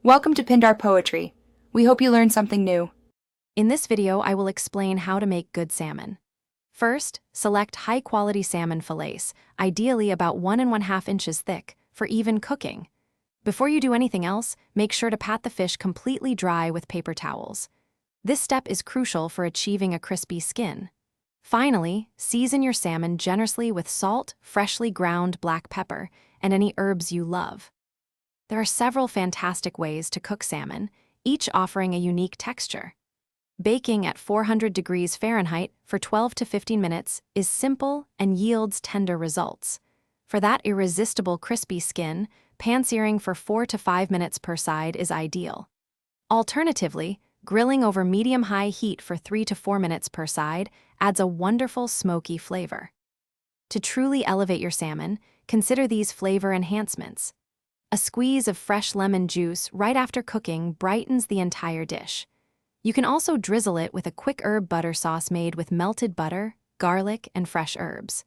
Welcome to Pindar Poetry. We hope you learned something new. In this video, I will explain how to make good salmon. First, select high-quality salmon fillets, ideally about 1½ inches thick, for even cooking. Before you do anything else, make sure to pat the fish completely dry with paper towels. This step is crucial for achieving a crispy skin. Finally, season your salmon generously with salt, freshly ground black pepper, and any herbs you love. There are several fantastic ways to cook salmon, each offering a unique texture. Baking at 400 degrees Fahrenheit for 12 to 15 minutes is simple and yields tender results. For that irresistible crispy skin, pan-searing for 4 to 5 minutes per side is ideal. Alternatively, grilling over medium-high heat for 3 to 4 minutes per side adds a wonderful smoky flavor. To truly elevate your salmon, consider these flavor enhancements. A squeeze of fresh lemon juice right after cooking brightens the entire dish. You can also drizzle it with a quick herb butter sauce made with melted butter, garlic, and fresh herbs.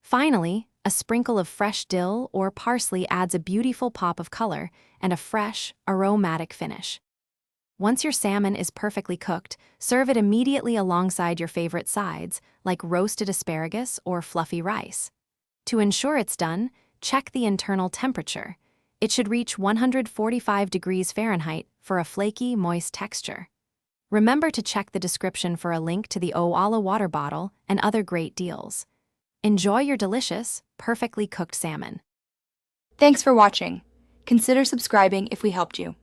Finally, a sprinkle of fresh dill or parsley adds a beautiful pop of color and a fresh, aromatic finish. Once your salmon is perfectly cooked, serve it immediately alongside your favorite sides, like roasted asparagus or fluffy rice. To ensure it's done, check the internal temperature. It should reach 145 degrees Fahrenheit for a flaky, moist texture. Remember to check the description for a link to the Oala water bottle and other great deals. Enjoy your delicious, perfectly cooked salmon. Thanks for watching. Consider subscribing if we helped you.